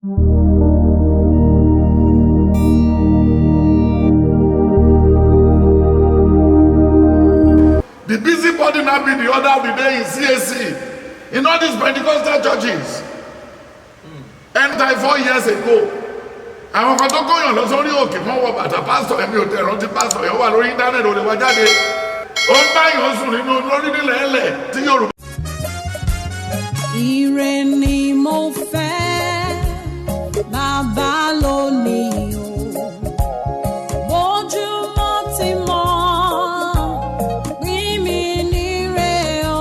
The busybody now be the order of the day in CAC, in all these Pentecostal churches. And 4 years ago, àwọn kan tó kóyàn lọ sórí òkè mọ́ wọ bàtà pásítọ̀ ẹ̀mí ò tẹ̀ rántí pásítọ̀ yẹn wà lórí íńtánẹ́ẹ̀tì ò lè wá jáde. Ó ń bá yàn sùn nínú lórí nílẹ̀ ẹlẹ̀ tí Yorùbá. Ire ni mo fẹ́, bàbá lónìí o. Bójúmọ́ ti mọ́, pín mi níre o.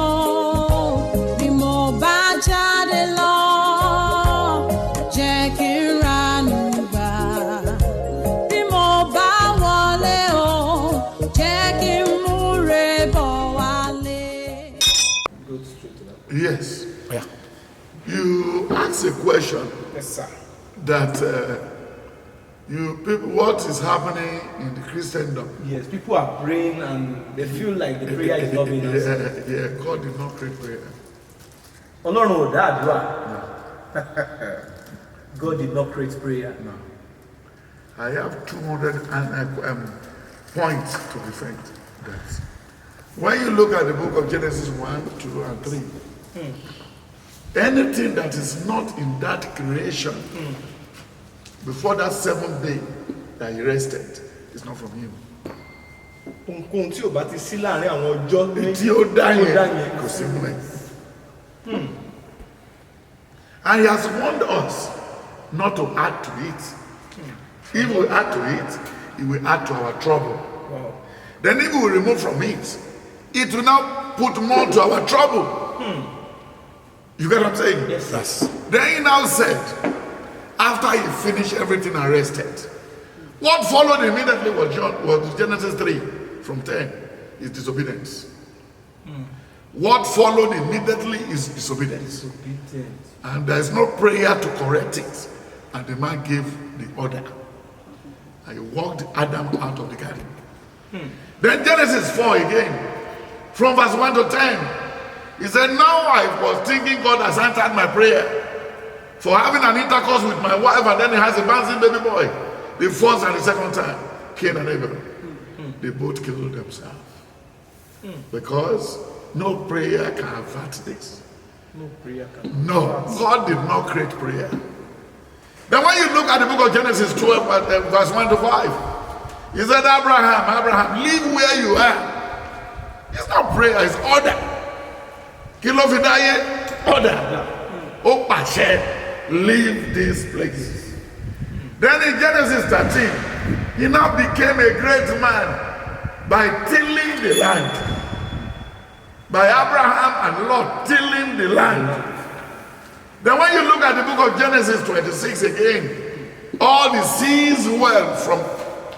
Bí mo bá jáde lọ, jẹ́ kí n ranú gbà. Bí mo bá wọlé o, jẹ́ kí n múre bọ̀ wálé. Yes. You ask a question. Yes, sir. That you people, what is happening in the Christendom? Yes, people are praying and they feel like the prayer is not being answered. Yeah, God did not create prayer. Ọlọ́run ò dá àdúrà. No. God did not create prayer. No. I have 200 points to defend that. When you look at the book of Genesis 1, 2, and 3, anything that is not in that creation before that 7th day that he rested is not from him. Ohunkóhun tí ò bá ti sí láàrin àwọn ọjọ́ Tí ó dá yẹn kò sí mú ẹ. And he has warned us not to add to it. If we add to it, it will add to our trouble. Wow. Then if we remove from it, it will now put more to our trouble. You get what I'm saying? Yes. Then he now said, after he finished everything and rested, what followed immediately was Genesis 3 from 10, is disobedience. What followed immediately is disobedience. And there is no prayer to correct it. And the man gave the order. And he walked Adam out of the garden. Then Genesis 4 again, from verse 1 to 10. He said, now I was thinking God has answered my prayer for having an intercourse with my wife, and then he has a bouncing baby boy. The first and the second time, Cain and Abel, they both killed themselves. Because no prayer can avert this. No prayer can. No, God did not create prayer. Then when you look at the book of Genesis 12, verse 1 to 5, he said, Abraham, live where you are. It's not prayer, it's order. Kí ló fi dáyé? Order. Ó pàṣẹ, leave this place. Then in Genesis 13, he now became a great man by tilling the land. By Abraham and Lot tilling the land. Then when you look at the book of Genesis 26 again, all the seas wealth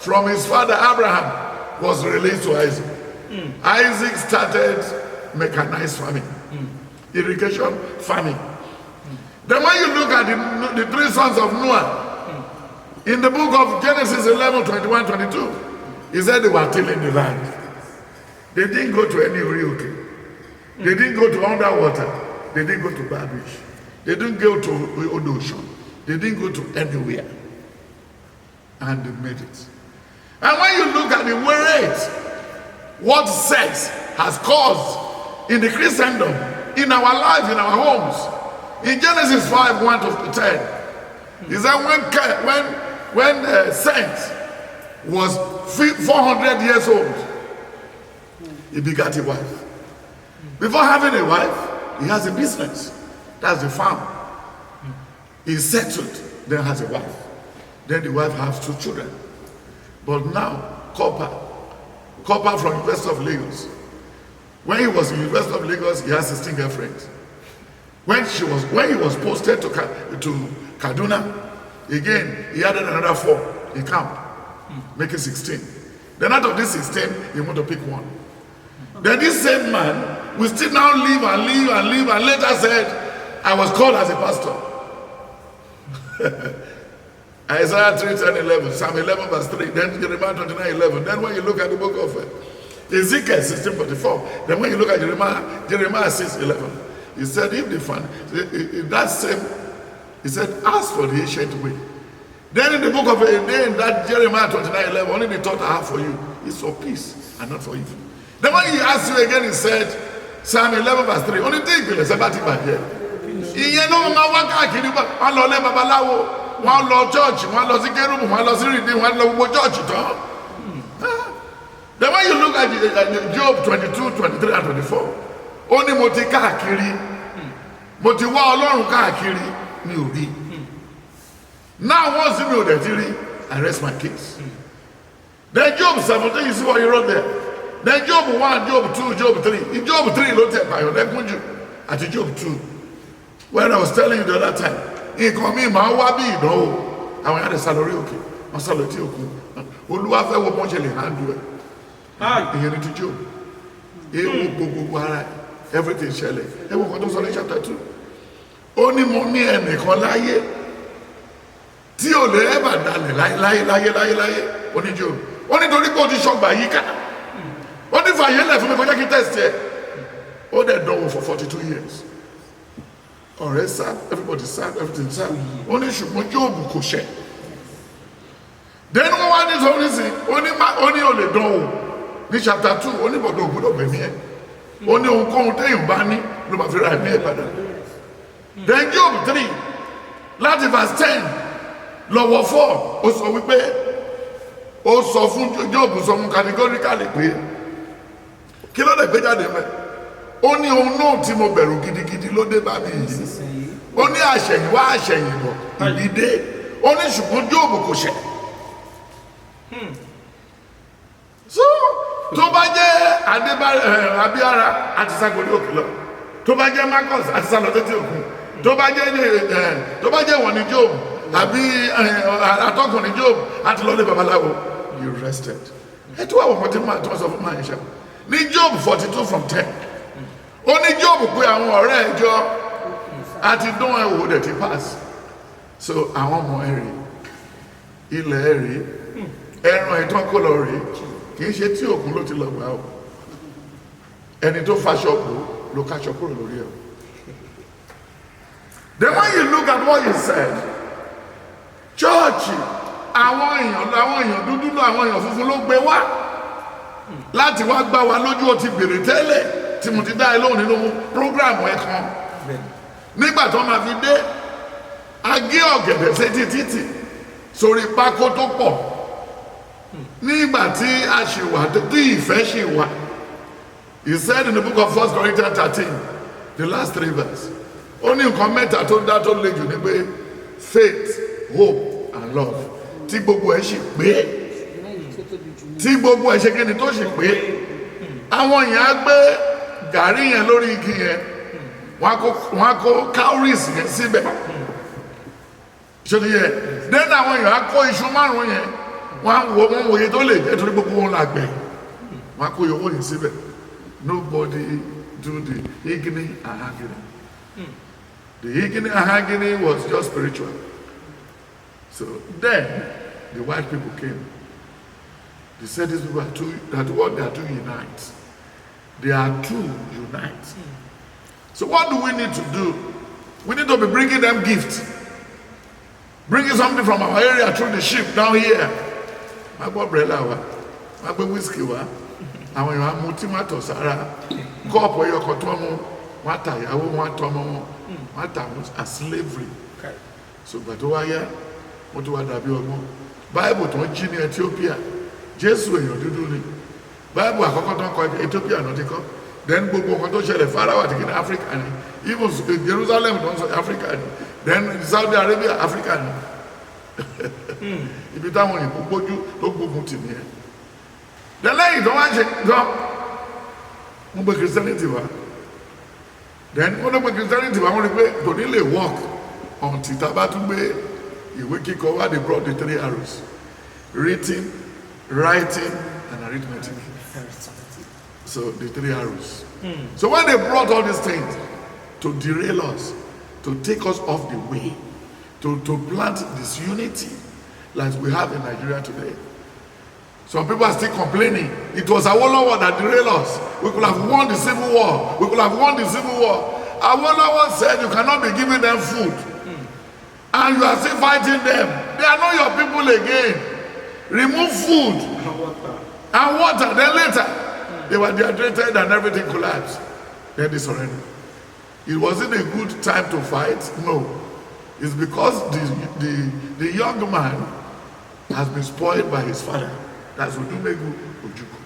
from his father Abraham was released to Isaac. Isaac started mechanized farming, irrigation farming. Then when you look at the 3 sons of Noah, in the book of Genesis 11, 21, 22, he said they were tilling the land. They didn't go to any Uriuke. They didn't go to underwater. They didn't go to Babish. They didn't go to Odoshan. They didn't go to anywhere. And they made it. And when you look at the rate, what sex has caused in the Christendom, in our life, in our homes. In Genesis 5, 1 to 10, he said when Saint was 400 years old, he begat a wife. Before having a wife, he has a business. That's the farm. He's settled, then has a wife. Then the wife has 2 children. But now, Copper from University of Lagos. When he was in University of Lagos, he had 16 girlfriends. When he was posted to Kaduna, again, he added another 4 in camp, making 16. Then out of this 16, he wanted to pick one. Then this same man will still now live and later said, I was called as a pastor. Isaiah 3, 10, 11, Psalm 11, verse 3, then Jeremiah 29, 11. Then when you look at the book of Ezekiel 16, 44, then when you look at Jeremiah 6, 11, he said, if that same He said, ask for the ancient way. Then in the book of in that Jeremiah 29:11, only the thought I have for you is for peace and not for evil. Then when he asked you again, he said, Psalm 11 verse 3, only take the Sabbath back here. Ìyẹn ló máa wá káàkiri wọn lọ lé babaláwo, wọn lọ church, wọn lọ sí kérúbù, wọn lọ sí rìdí, wọn lọ gbogbo church tán. Then when you look at Job 22, 23 and 24, ó ní mo ti káàkiri, mo ti wá Ọlọ́run káàkiri, mi ò rí. Now once mi ò dẹ̀ ti rí, I rest my case. Then Job 17, you see what he wrote there. Then Job 1, Job 2, Job 3. In Job 3 ló tẹ̀ pààyàn lẹ́kún jù àti Job 2. When I was telling you the other time, nǹkan mi máa wá bí ìdánwò, àwọn yàrá sá lórí òkè, wọ́n sá lọ tí òkun. Olúwa fẹ́ wo bọ́n ṣe lè handle ẹ̀. Ìyẹn ni ti Job. Ewu gbogbo ara everything ṣẹlẹ̀. Ewu kan tó sọ ní chapter 2. Ó ní mo ní ẹnìkan láyé tí ò lè ẹ́bà dalẹ̀ láyé ó ní Job. Ó ní torí pé ó ti ṣọgbà yí ká. Ó ní fàyè lẹ̀ fún mi kọjá kí test ẹ̀. Ó dẹ̀ dánwò for 42 years. Ọ̀rẹ́ sá, everybody sá, everything sá. Ó ní ṣùgbọ́n Job kò ṣẹ̀. Then wọ́n wá ní sọ nísìn, ó ní ò lè dánwò ní chapter 2, ó ní bọ̀dọ̀ ògbúdọ̀ gbẹ̀mí ẹ̀. Ó ní ohunkóhun téèyàn bá ní ló máa fi ra ẹ̀mí ẹ̀ padà. Then Job 3 láti verse 10 lọ́wọ́ 4 ó sọ wípé ó sọ fún Job sọ fún categorically pé kí ló lè gbé jáde mẹ́. Ó ní ohun náà tí mo bẹ̀rù gidigidi ló dé bá mi yìí. Ó ní àṣẹ̀yìnwá àṣẹ̀yìnbọ̀ ìbí dé. Ó ní ṣùgbọ́n Job kò ṣẹ̀. So tó bá jẹ́ Abíára àti Ságolí òkè lọ, tó bá jẹ́ Marcus àti Sálọ tètè òkun, tó bá jẹ́ wọ́n ní Job àbí atọ́kùn ní Job àti lọ́lé babaláwo, you rested. Ẹ tó àwọn ọmọdé máa tó sọ fún máa ń ṣe ní Job 42 from 10. Ó ní Job pé àwọn ọ̀rẹ́ ẹjọ́ àti dún ẹ̀wò dẹ̀ ti pass. So àwọn ọmọ ẹ̀rì ilẹ̀ ẹ̀rì ẹran ìtàn kó lọ rí kì í ṣe tí òkun ló ti lọ gbà ó. Ẹni tó faṣọ bò ló káṣọ kúrò lórí ẹ̀. Then when you look at what he said, church àwọn èèyàn dúdú lọ àwọn èèyàn funfun ló gbé wá láti wá gbá wa lójú. Ó ti bèrè tẹ́lẹ̀ tí mo ti dá ẹ lóhùn nínú prógráàmù ẹ kan. Nígbà tó máa fi dé agé ọ̀gẹ̀dẹ̀ sétí títì sórí pákó tó pọ̀. Nígbà tí a ṣì wà tí ìfẹ́ ṣì wà. He said in the book of 1 Corinthians 13, the last 3 verses, ó ní nǹkan mẹ́ta tó dá tó le jù ní pé faith, hope and love. Tí gbogbo ẹ̀ ṣì pé, tí gbogbo ẹ̀ ṣe kí ni tó ṣì pé, àwọn èèyàn á gbé gàrí yẹn lórí igi yẹn, wọ́n á kó cowries yẹn síbẹ̀. Ṣé ti yẹ? Then àwọn èèyàn á kó iṣu márùn-ún yẹn, wọ́n wòye tó lè jẹ́ torí gbogbo wọn làgbẹ̀. Wọ́n á kó owó yẹn síbẹ̀. Nobody do the higini and hagini. The higini and hagini was just spiritual. So then the white people came. They said these people are two, that what they are doing unites. They are two unite. So what do we need to do? We need to be bringing them gifts. Bringing something from our area through the ship down here. My umbrella wa, my whiskey wa. Àwọn èèyàn mú tímátọ̀ sára kọ́ọ̀pù ẹyọkọ̀ tó mú wọ́n ta ìyàwó wọn tọmọ wọn ta as slavery. So gbà tó wáyá wọ́n tó wá dàbí ọgbọ́n. Báìbù tó ń jí ní Ethiopia Jésù èèyàn dúdú ni. Báìbù àkọ́kọ́ tó ń kọ Ethiopia náà ti kọ́. Then gbogbo nǹkan tó ṣẹlẹ̀ Pharaoh àti kìnnì Africa ni. Even Jerusalem tó ń sọ Africa ni. Then Saudi Arabia Africa ni. Ibi táwọn òyìnbó gbójú tó gbógun tì nìyẹn. The lẹ́yìn tó wá ṣe gan wọ́n gbé Christianity wá. Then wọ́n gbé Christianity wá wọ́n rí pé kò ní lè work until tá a bá tún gbé ìwé kíkọ wá. They brought the 3 arrows: reading, writing and arithmetic. So the 3 arrows. So when they brought all these things to derail us, to take us off the way, to plant disunity like we have in Nigeria today. Some people are still complaining. It was Awolowo that derailed us. We could have won the Civil War. We could have won the Civil War. Awolowo said you cannot be giving them food. and you are still fighting them. They are not your people again. Remove food and water. Then later, they were dehydrated and everything collapsed. Then they surrendered. It wasn't a good time to fight. No. It's because the young man has been spoiled by his father. That's Odumegu Ojukwu.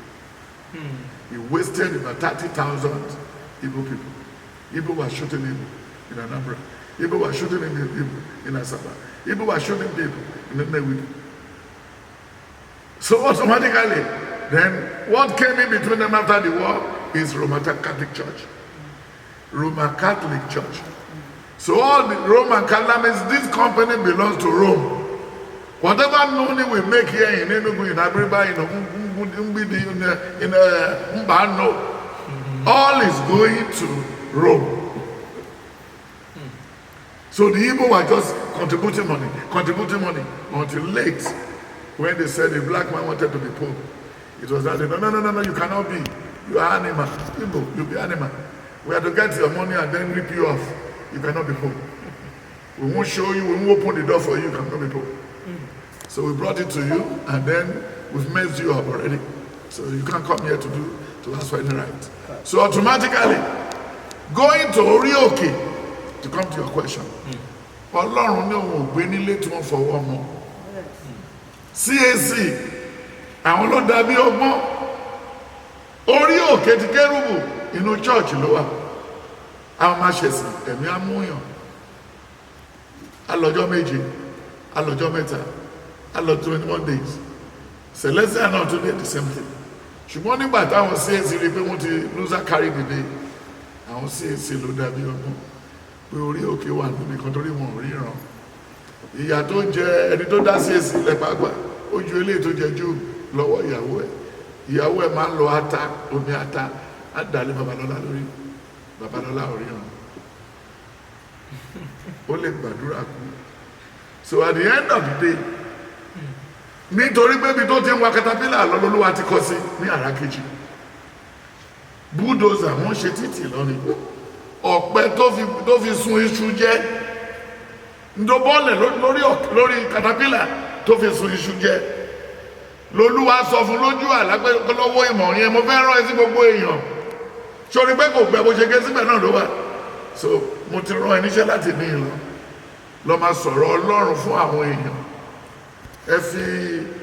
He wasted about 30,000 Igbo people. Igbo were shooting him in Anambra. Igbo were shooting him in Asaba. Igbo were shooting people in Nnewi. So automatically, then what came in between them after the war is Roman Catholic Church. Roman Catholic Church. So all the Roman Catholics, this company belongs to Rome. Whatever money we make here in Enugu, in Abiriba, in Mbano, all is going to Rome. So the Igbo were just contributing money until late, when they said the black man wanted to be pope. It was that, no, you cannot be. You are animal. Igbo, you be animal. We have to get your money and then rip you off. You cannot be pope. We won't show you, we won't open the door for you, you cannot be pope. So we brought it to you, and then we've messed you up already. So you can't come here to ask for any right. So automatically, going to Orioke, to come to your question, Ọlọ́run ní òun ò gbé nílé tí wọ́n fọwọ́ mọ́. CAC, àwọn ló dàbí ọgbọ́n. Orioke ti Kérúbù inú church ló wà. Àwọn máa ṣẹ̀sìn ẹ̀mí amúyàn. Alọ́jọ́ méje, alọ́jọ́ mẹ́ta. Alọ 21 days. Celestial náà tún dé the same thing. Ṣùgbọ́n nígbà táwọn CAC rí pé wọ́n ti loser carry the day, àwọn CAC ló dàbí ọgbọ́n pé Orioke wà níbi kan torí wọn ò ríran. Ìyà tó jẹ ẹni tó dá CAC lẹ́pàgbà ó ju eléyìí tó jẹ jù lọ́wọ́ ìyàwó ẹ̀. Ìyàwó ẹ̀ máa ń lọ ata, omi ata, á dàlé Babalọ́lá lórí. Babalọ́lá ò ríran. Ó lè gbàdúrà kú. So at the end of the day, nítorí pé ibi tó ti ń wa katapila lọ́lọ́lọ́wà ti kọ́ sí ní Àràkejì, bulldozer wọ́n ṣe títì lọ́ni, ọ̀pẹ tó fi sun iṣu jẹ́ ndóbọ́ọ̀lẹ̀ lórí katapila tó fi sun iṣu jẹ́ lọ́lúwa sọ fún lójú àlágbẹ́lọ́wọ́ ìmọ̀ yẹn mo fẹ́ rán ẹ sí gbogbo èèyàn sórí pé kò gbẹ bó ṣe gé síbẹ̀ náà ló wà. So mo ti rán ẹ níṣẹ́ láti ní ìlọ lọ máa sọ̀rọ̀ Ọlọ́run fún àwọn èèyàn. Ẹ fi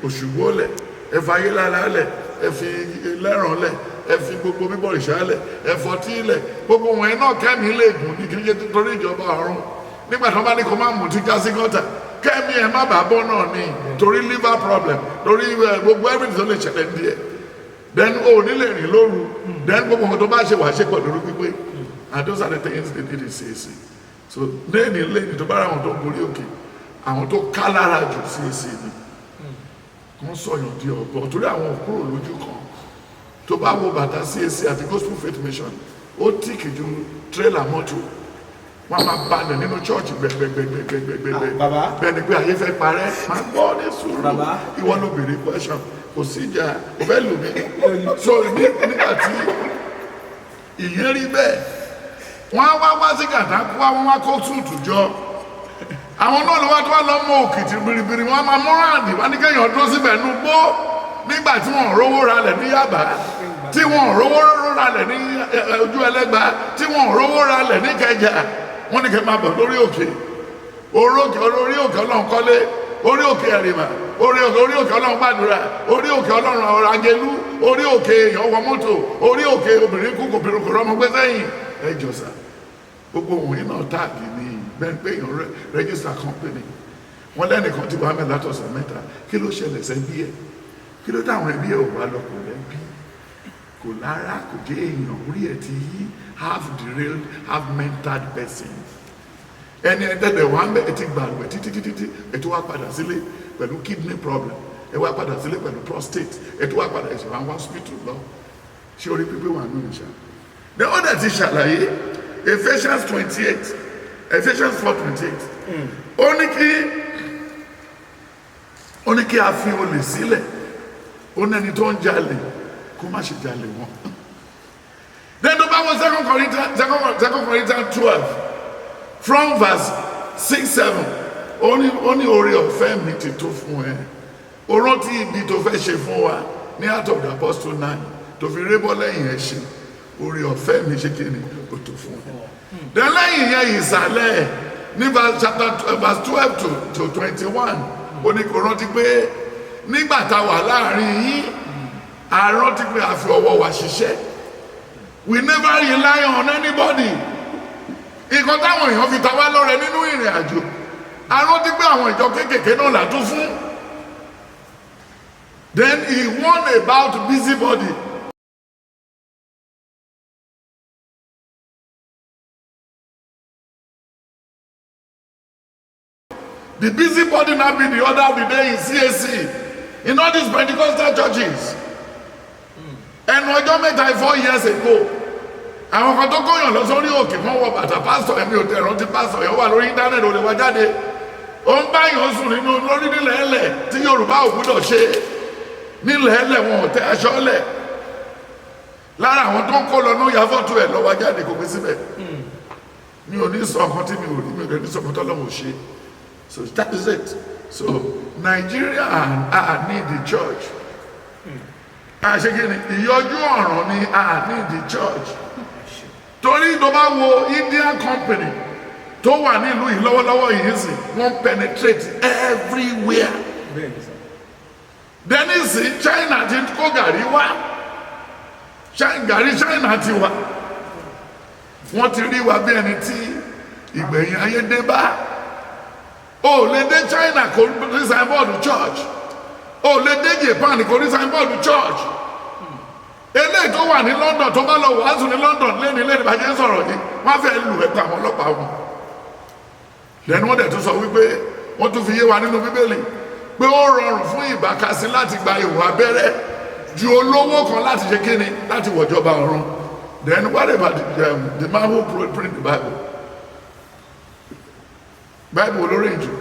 Òṣùgbó lẹ̀, ẹ fi Ayélálá lẹ̀, ẹ fi Ẹlẹ́ràn lẹ̀, ẹ fi gbogbo bíbọ̀rìṣà lẹ̀, ẹ fọtí lẹ̀, gbogbo wọn ẹ náà kẹ́mi lè gùn ní kíkẹ́ torí ìjọba ọ̀run. Nígbà tí wọ́n bá ní kó má mú tí já sí gọ́tà, kẹ́mi ẹ má bàa bọ́ náà ní torí liver problem, torí gbogbo everything tó lè ṣẹlẹ̀ ní ẹ̀. Then o ní lè rìn lóru, then gbogbo nǹkan tó bá ṣe wà ṣe pọ̀ lórí pípé. And those are the things they did in CAC. So lẹ́yìn tó bá ra àwọn tó gorí òkè, àwọn tó ká lára jù CAC ni wọ́n sọ̀yàn di ọ̀gbọ́n torí àwọn òkúrò lójú kan. Tó bá wo bàtà CAC àti Gospel Faith Mission, ó tìkì ju tírélà mọ́tò. Wọ́n máa balẹ̀ nínú chọ́ọ̀chì gbẹ̀gbẹ̀gbẹ̀gbẹ̀gbẹ̀gbẹ̀ bẹ́ẹ̀ ni pé ayé fẹ́ parẹ́ máa gbọ́ ní sùúrù. Ìwọ ló béèrè question, kò sí ìjà, kò fẹ́ lù mí. So nígbà tí ìyẹn rí bẹ́ẹ̀, wọ́n wá sí gàdákú, wọ́n wá kó túùtù jọ. Àwọn náà ló wá tó wá lọ mọ òkìtì biribiri, wọn máa mú ráàdì wọn ní kéèyàn dúró síbẹ̀ nú gbó nígbà tí wọn ò rówó ralẹ̀ ní Yábà, tí wọn ò rówó ralẹ̀ ní Ojú Ẹlẹ́gbà, tí wọn ò rówó ralẹ̀ ní Ìkẹjà. Wọ́n ní kẹ́ máa bọ̀ lórí òkè, orí òkè Ọlọ́run kọ́lé, orí òkè Ẹ̀rìmà, orí òkè Ọlọ́run gbàdúrà, orí òkè Ọlọ́run ọ̀rọ̀ Agẹlú, orí òkè èèyàn wọ mọ́tò, orí òkè obìnrin kú kò rọ́mọ gbé sẹ́yìn. Ẹ jọ̀sà gbogbo òun náà táàgì ní bẹ́ẹ̀ pé èèyàn register company. Wọ́n lẹ́nìkan tí wàá mẹ́ta tọ̀sẹ̀ mẹ́ta, kí ló ṣẹlẹ̀ sẹ́bí ẹ̀? Kí ló dáwọn ẹbí ẹ̀ ò wá lọ kò lẹ́bí? Kò lára, kò jẹ́ èèyàn, orí ẹ̀ ti yí, half derailed, half mental person. Ẹni ẹ̀dẹ̀dẹ̀ wà ń bẹ̀ ẹ ti gbàgbẹ́ títí ẹ tó wá padà sílé pẹ̀lú kidney problem, ẹ wá padà sílé pẹ̀lú prostate, ẹ tó wá padà ẹ̀sẹ̀ wá hospital lọ. Ṣé orí pípé wà nínú ìṣá? The other ti ṣàlàyé Ephesians 28. Ephesians 4:28. Ó ní kí a fi olè sílẹ̀, ó ní ẹni tó ń jalè kó má ṣe jalè wọn. Then tó bá wọ 2 Corinthians 12 from verse 6-7, ó ní oore ọ̀fẹ́ mi ti tó fún ẹ. Ó rántí ibi tó fẹ́ ṣe fún wa ní Acts of the Apostle 9 tó fi rébọ́ lẹ́yìn ẹ̀ṣin. Oore ọ̀fẹ́ mi ṣe kí ni ó tó fún ẹ. Then lẹ́yìn yẹn ìsàlẹ̀ ní verse 12 to 21 ó ní kó rántí pé nígbà tá a wà láàrin yín a rántí pé a fi ọwọ́ wa ṣiṣẹ́. We never rely on anybody. Nǹkan táwọn èèyàn fi ta wá lọ́rẹ nínú ìrìn àjò a rántí pé àwọn ìjọ kéékèèké náà là tún fún. Then he warned about busybody. The busybody now be the order of the day in CAC, in all these Pentecostal churches. And ọjọ́ mẹ́ta 4 years ago, àwọn kan tó kóyàn lọ sórí òkè wọ́n wọ bàtà pásítọ̀ ẹ̀mí ò tẹ̀ rántí pásítọ̀ yẹn wà lórí íńtánẹ́ẹ̀tì ò lè wá jáde. Ó ń báyàn sùn nínú lórí nílẹ̀ ẹlẹ̀ tí Yorùbá ò gbúdọ̀ ṣe. Nílẹ̀ ẹlẹ̀ wọn ò tẹ aṣọ lẹ̀. Lára àwọn tó ń kó lọ ní yàfọ́tò ẹ̀ lọ́wọ́ jáde kò pé síbẹ̀. Mi ò ní sọ nǹkan tí mi ò rí, mi ò ní sọ nǹkan tọ́lọ́mù ṣe. So that is it. So Nigeria need the church. Àṣekínni ìyọjú ọ̀ràn ni need the church. Torí tó bá wo Indian company tó wà nílùú yìí lọ́wọ́lọ́wọ́ yìí sì wọ́n penetrate everywhere. Denisi China ti kó gàrí wá. Gàrí China ti wá. Wọ́n ti rí wa bí ẹni tí ìgbẹ̀yìn ayé dé bá. O lè dé China kò rí signboard church. O lè dé Japan kò rí signboard church. Eléyìí tó wà ní London tó bá lọ wàásù ní London lẹ́ni bàjẹ́ sọ̀rọ̀ yìí wọ́n fẹ́ lù ẹ́ pa àwọn ọlọ́pàá wọn. Lẹ́nu wọ́n dẹ̀ tún sọ wípé wọ́n tún fi yé wa nínú Bíbélì pé ó rọrùn fún ìbákasí láti gba ìwà abẹ́rẹ́ ju olówó kan láti ṣe kíni láti wọ̀jọba ọ̀run. Then what about the man who print the Bible? Bible olórí ìjù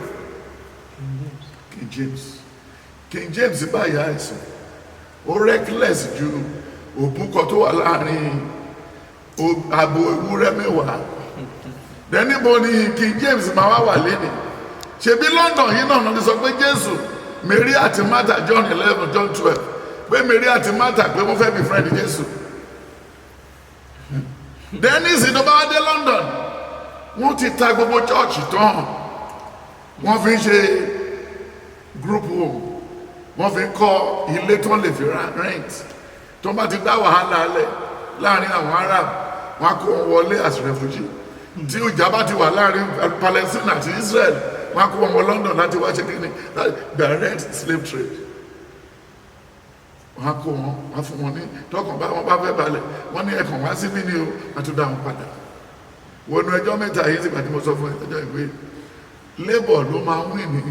King James báyìí àìsàn ó reckless ju òbúkọ tó wà láàrin abo ewúrẹ́ mẹ́wàá. Dẹ́nìbò ni King James máa wà lẹ́nìí. Ṣebí London yìí náà ló sọ pé Jésù Mary àti Martha John 11 John 12 pé Mary àti Martha pé wọ́n fẹ́ bí friend Jésù. Dennis tó bá dé London wọ́n ti ta gbogbo church tán wọ́n fi ń ṣe group home wọ́n fi ń kọ́ ilé tó lè fi rent tó bá ti dá wàhálà alẹ́ láàrin àwọn Arab wọ́n kó wọn wọlé as refugee tí ìjà bá ti wà láàrin Palestine àti Israel wọ́n kó wọn wọ London láti wá ṣe kíni direct slave trade. Wọ́n kó wọn wọ́n fún wọn ní tọkàn bá wọn bá fẹ́ balẹ̀ wọ́n ní ẹ̀kàn wá síbí ni o àti dá wọn padà. Wọnú ẹjọ́ mẹ́ta yìí sígbà tí mo sọ fún ẹjọ́ ìwé Labour ló máa win ní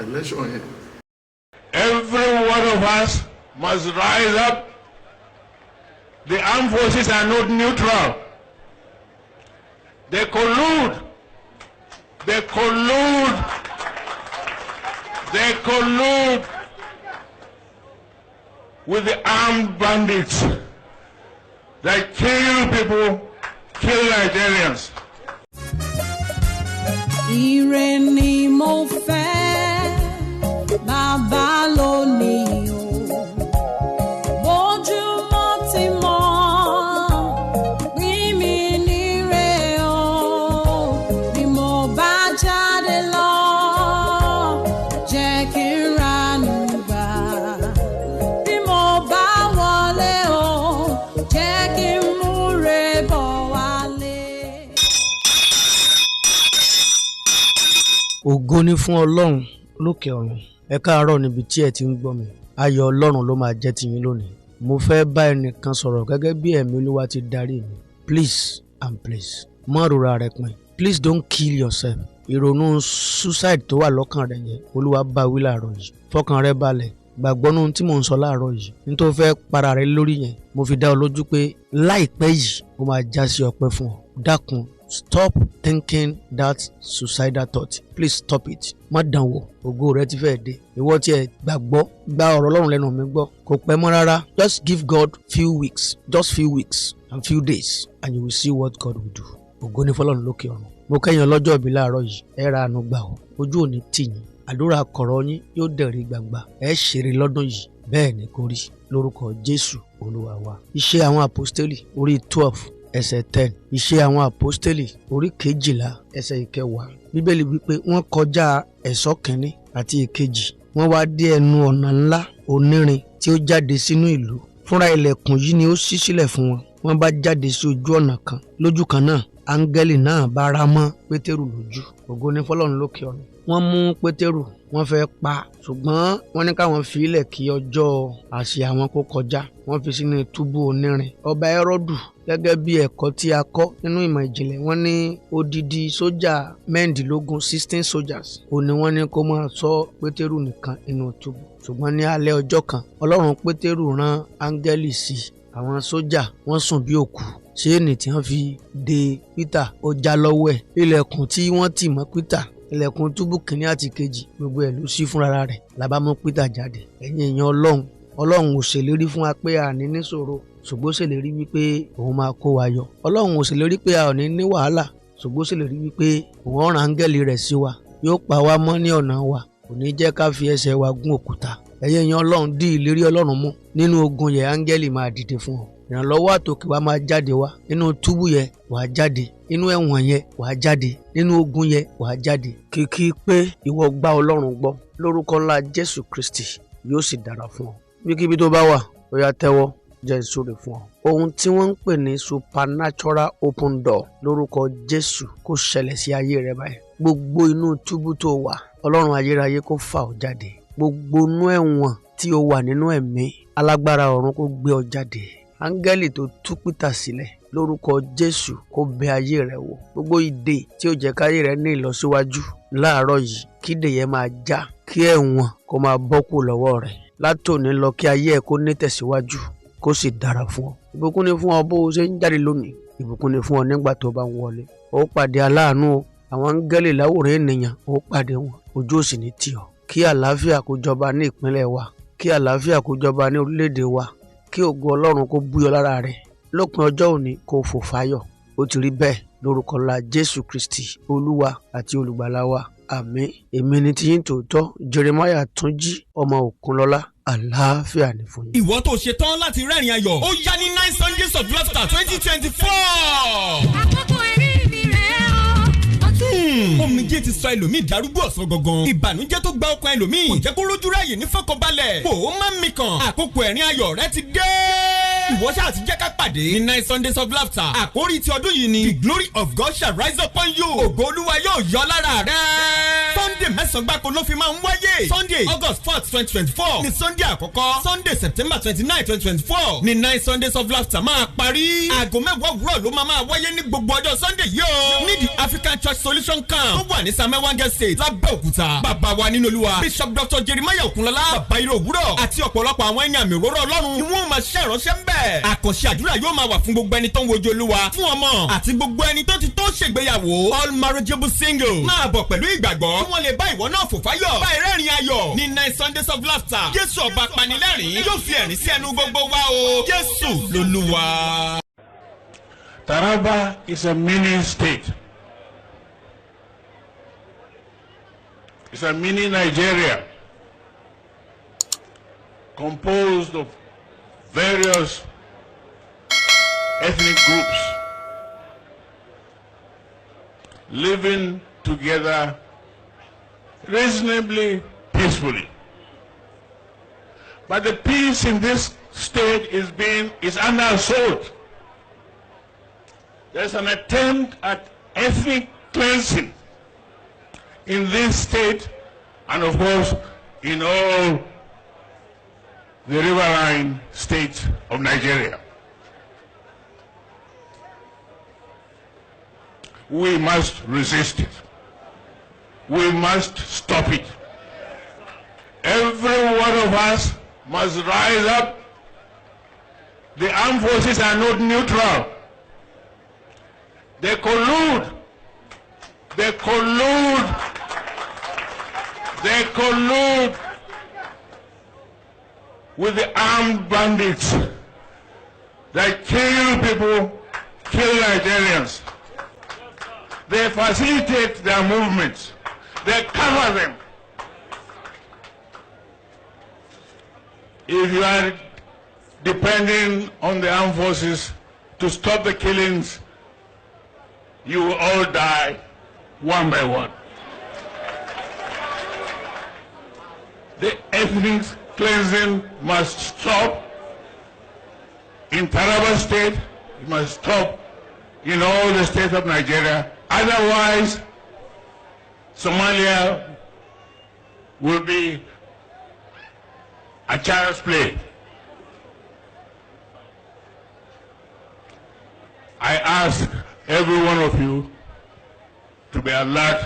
election yẹn. Every one of us must rise up. The armed forces are not neutral. They collude. They collude. They collude with the armed bandits that kill people, kill Nigerians. Ire ni mo fẹ́, bàbá lónìí o. Bójúmọ́ ti mọ́, pín mi níre o. Bí mo bá jáde lọ, jẹ́ kí n ranú gbà. Bí mo bá wọlé o, jẹ́ kí n múre bọ̀ wálé. Ògo ni fún Ọlọ́run lókè ọ̀run. Ẹ káàárọ̀ níbi tí ẹ ti ń gbọ́ mi. Ayọ̀ Ọlọ́run ló máa jẹ́ tiyín lónìí. Mo fẹ́ bá ẹnìkan sọ̀rọ̀ gẹ́gẹ́ bí ẹ̀mí Olúwa ti darí mi. Please and please, má rora rẹ pin. Please don't kill yourself. Ìrònú suicide tó wà lọ́kàn rẹ yẹn, Olúwa bá wí láàárọ̀ yìí. Fọkàn rẹ balẹ̀. Gbàgbọ́ nínú tí mò ń sọ láàárọ̀ yìí. Nítorí fẹ́ para rẹ lórí yẹn, mo fi dá ọ lójú pé láìpẹ́ yìí ó máa já sí ọpẹ́ fún ọ. Dákun, stop thinking that suicidal thought. Please stop it. Má dán wò. Ògo rẹ ti fẹ́ dé. Ìwọ tí ẹ gbàgbọ́, gba ọ̀rọ̀ Ọlọ́run lẹ́nu mi gbọ́. Kò pẹ́ mọ́ rárá. Just give God few weeks and few days, and you will see what God will do. ògo ni fọlọ́run lókè ọ̀run. Mo kẹ́yìn ọlọ́jọ́ ìbí láàárọ̀ yìí, ẹ ra àánú gbà o, ojú òní tì yín, àdúrà kọ̀rọ̀ yín yóò dẹ̀rí gbangba, ẹ ṣeré lọ́dún yìí, bẹ́ẹ̀ ni kó rí lórúkọ Jésù Olúwa wa. Iṣẹ́ àwọn àpọ́stélì orí 12 ẹsẹ̀ 10, Iṣẹ́ àwọn àpọ́stélì orí 12 ẹsẹ̀ 10. Bíbélì wípé wọ́n kọjá ẹ̀ṣọ́ kìíní àti ìkejì, wọ́n wá dé ẹnu ọ̀nà ńlá onírin tí ó jáde sínú ìlú. Fúnra ilẹ̀kùn yìí ni ó ṣí sílẹ̀ fún wọn. Wọ́n bá jáde sí ojú ọ̀nà kan. Lójú kan náà, áńgẹ́lì náà bá ra mọ́ Pétérù lójú. Ògo ni fọlọ́run lókè ọ̀run. Wọ́n mú Pétérù, wọ́n fẹ́ pa, ṣùgbọ́n wọ́n ní káwọn fi ilẹ̀ kí ọjọ́ àsè àwọn kó kọjá. Wọ́n fi sínú túbú onírin. Ọba Hẹ́rọ́dù, gẹ́gẹ́ bí ẹ̀kọ́ tí a kọ́ nínú ìmọ̀ ìjìnlẹ̀, wọ́n ní odidi sójà 16 16 soldiers ò ní wọ́n ní kó máa ṣọ́ Pétérù nìkan nínú túbú. Ṣùgbọ́n ní alẹ́ ọjọ́ kan, Ọlọ́run Pétérù rán áńgẹ́lì sí i. Àwọn sójà wọ́n sùn bí òkú. Ṣéènì tí wọ́n fi de Pétà ó já lọ́wọ́ ẹ̀. Ilẹ̀kùn tí wọ́n tì mọ́ Pétà, ilẹ̀kùn túbú kìíní àti kejì, gbogbo ẹ̀ ló ṣí fúnra rẹ̀. La bá mú Pétà jáde. Ẹ̀yin èèyàn Ọlọ́run ò ṣèlérí fún wa pé a ní níṣòro, ṣùgbọ́n ó ṣèlérí wípé òun máa kó wa yọ. Ọlọ́run ò ṣèlérí pé a ò ní ní wàhálà, ṣùgbọ́n ó ṣèlérí wípé òun rán áńgẹ́lì rẹ̀ sí wa, yóò pa wá mọ́ ní ọ̀nà wa, kò ní jẹ́ ká fi ẹsẹ̀ wa gún òkúta. Ẹ̀yin èèyàn Ọlọ́run, dí ìlérí Ọlọ́run mú. Nínú ogun yẹn áńgẹ́lì máa dìde fún ọ. Ìrànlọ́wọ́ àtòkè wa máa jáde wá. Nínú túbú yẹn wàá jáde, nínú ẹ̀wọ̀n yẹn wàá jáde, nínú ogun yẹn wàá jáde. Kìkì pé ìwọ gba Ọlọ́run gbọ́, lórúkọ ńlá Jésù Kristi yóò sì dára fún ọ. Bíkíbi tó bá wà, ó yá tẹ́wọ́, jẹ́ ìsúre fún ọ. Ohun tí wọ́n ń pè ní supernatural open door lórúkọ Jésù kó ṣẹlẹ̀ sí ayé rẹ báyìí. Gbogbo inú túbú tó wà, Ọlọ́run ayérayé kó fà ọ́ jáde. Gbogbo inú ẹ̀wọ̀n tí o wà nínú ẹ̀mí, alágbára ọ̀run kó gbé ọ jáde. Áńgẹ́lì tó tú Pétà sílẹ̀ lórúkọ Jésù kó bẹ ayé rẹ wò. Gbogbo ìdè tí ó jẹ́ káyé rẹ ní ìlọsíwájú láàárọ̀ yìí, kídè yẹn máa já, kí ẹ̀wọ̀n kó máa bọ́ kúrò lọ́wọ́ rẹ. Látòní lọ kí ayé ẹ kó ní tẹ̀síwájú, kó sì dára fún ọ. Ìbùkún ni fún ọ bó o ṣe ń jáde lónìí. Ìbùkún ni fún ọ nígbà tó bá ń wọlé. Ó pàdé aláàánú o, àwọn áńgẹ́lì láwòrán ènìyàn, ó pàdé wọn, ojú ò sì ní tì ọ́. Kí àlàáfíà kó jọba ní ìpínlẹ̀ wa, kí àlàáfíà kó jọba ní orílẹ̀-èdè wa, kí ògo Ọlọ́run kó búyọ lára rẹ̀. Lópin ọjọ́ òní kó fò fáyọ̀. Ó ti rí bẹ́ẹ̀ lórúkọ ńlá Jésù Kristi Olúwa àti Olùgbàlà wa. Àmín. Èmi ni tiyín tòótọ́, Jeremiah Túnjí ọmọ Òkunlọ́lá. Àlàáfíà ni fún yín. Ìwọ tó ṣe tán láti rẹ́rìn ayọ̀, ó yá ní 9 Sundays of Laughter 2024. Àkókò ẹ̀rí mi rẹ̀ ọ́. Omijé ti sọ ẹlòmíì darúgbó ọ̀sán gangan. Ìbànújẹ́ tó gba ọkàn ẹlòmíì kò jẹ́ kó rójú ráyè ní fọkànbalẹ̀. Kò ó má mi kàn. Àkókò ẹ̀rín ayọ̀ rẹ ti dé. Ìwọ ṣáà ti jẹ́ ká pàdé ní 9 Sundays of Laughter. Àkórí ti ọdún yìí ni The glory of God shall rise upon you. Ògo Olúwa yóò yọ lára rẹ. Sunday mẹ́sàn-án gbáko ló fi máa ń wáyé. Sunday August 4th 2024 ni Sunday àkọ́kọ́. Sunday September 29 2024 ni 9 Sundays of Laughter máa parí. Aago 10 òwúrọ̀ ló máa wáyé ní gbogbo ọjọ́ Sunday yìí o. Ní the African Church Solution Camp tó wà ní Samuel Wange State Lábẹ́òkúta. Bàbá wa nínú Olúwa Bishop Dr. Jeremiah Òkunlọ́lá, bàbá irú òwúrọ̀ àti ọ̀pọ̀lọpọ̀ àwọn ẹni àmì òróró Ọlọ́run ni wọ́n máa ṣe ìránṣẹ́ ń bẹ̀. Àkànṣe àdúrà yóò máa wà fún gbogbo ẹni tó ń wojú Olúwa, fún ọmọ àti gbogbo ẹni tó ti tó ṣègbéyàwó. All marriageable singles máa bọ̀ pẹ̀lú ìgbàgbọ́ kí wọ́n lè bá ìwọ náà fò fáyọ̀. Bá ìrẹ́rìn ayọ̀ ní 9 Sundays of Laughter. Jésù ọba panilẹ́rìn yóò fi ẹ̀rín sí ẹnu gbogbo wa o. Jésù lolúwa. Taraba is a mini state. It's a mini Nigeria composed of various ethnic groups living together reasonably peacefully. But the peace in this state is under assault. There's an attempt at ethnic cleansing in this state and of course in all the riverine states of Nigeria. We must resist it. We must stop it. Every one of us must rise up. The armed forces are not neutral. They collude. They collude. They collude with the armed bandits that kill people, kill Nigerians. They facilitate their movements. They cover them. If you are depending on the armed forces to stop the killings, you will all die one by one. The ethnic cleansing must stop in Taraba State. It must stop in all the states of Nigeria. Otherwise, Somalia will be a child's play. I ask every one of you to be alert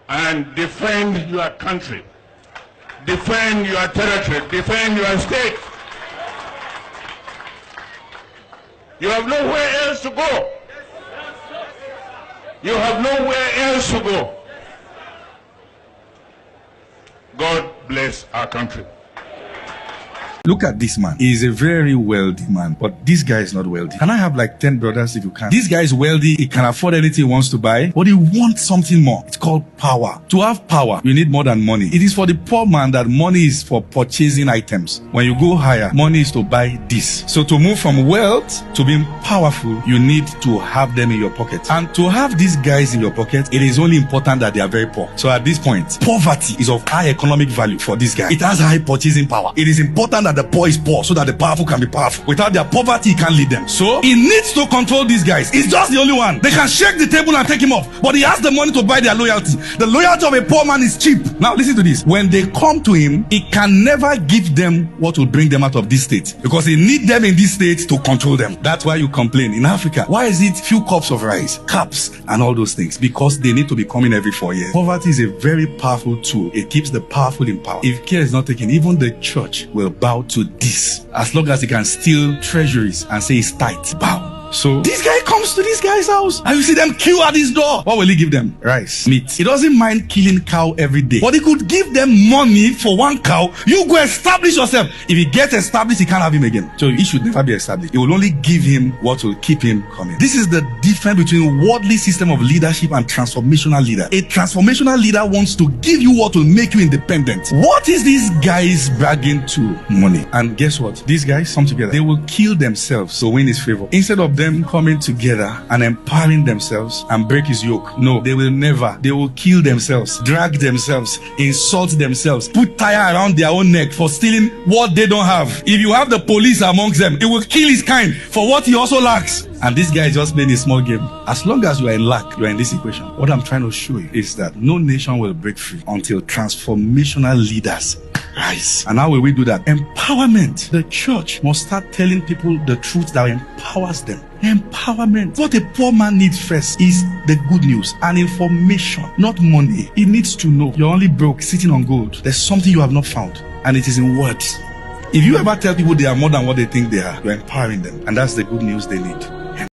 and defend your country, defend your territory, defend your state. You have nowhere else to go. You have nowhere else to go. God bless our country. Look at this man. He is a very wealthy man, but this guy is not wealthy. Can I have like 10 brothers if you can? This guy is wealthy. He can afford anything he wants to buy, but he wants something more. It's called power. To have power, you need more than money. It is for the poor man that money is for purchasing items. When you go higher, money is to buy this. So to move from wealth to being powerful, you need to have them in your pocket. And to have these guys in your pocket, it is only important that they are very poor. So at this point, poverty is of high economic value for this guy. It has high purchasing power. It is important that the poor is poor so that the powerful can be powerful. Without their poverty, he can't lead them. So he needs to control these guys. He's just the only one. They can shake the table and take him off, but he has the money to buy their loyalty. The loyalty of a poor man is cheap. Now listen to this. When they come to him, he can never give them what will bring them out of this state, because he needs them in this state to control them. That's why you complain in Africa. Why is it few cups of rice, caps, and all those things? Because they need to be coming every 4 years. Poverty is a very powerful tool. It keeps the powerful in power. If care is not taken, even the church will bow to this, as long as he can steal treasuries and say it's tight. Bow. So this guy comes to this guy's house and you see them queue at his door. What will he give them? Rice, meat. He doesn't mind killing cow every day, but he could give them money for one cow. You go establish yourself. If he gets established, he can't have him again. So he should never be established. He will only give him what will keep him coming. This is the difference between worldly system of leadership and transformational leader. A transformational leader wants to give you what will make you independent. What is these guys bragging to? Money. And guess what? These guys come together. They will kill themselves to win his favor. Instead of them coming together and empowering themselves and break his yoke. No, they will never. They will kill themselves, drag themselves, insult themselves, put tire around their own neck for stealing what they don't have. If you have the police amongst them, it will kill his kind for what he also lacks. And this guy is just playing a small game. As long as you are in lack, you are in this equation. What I'm trying to show you is that no nation will break free until transformational leaders rise. And how will we do that? Empowerment. The church must start telling people the truth that empowers them. Empowerment. What a poor man needs first is the good news and information, not money. He needs to know you're only broke sitting on gold. There's something you have not found, and it is in words. If you ever tell people they are more than what they think they are, you're empowering them, and that's the good news they need.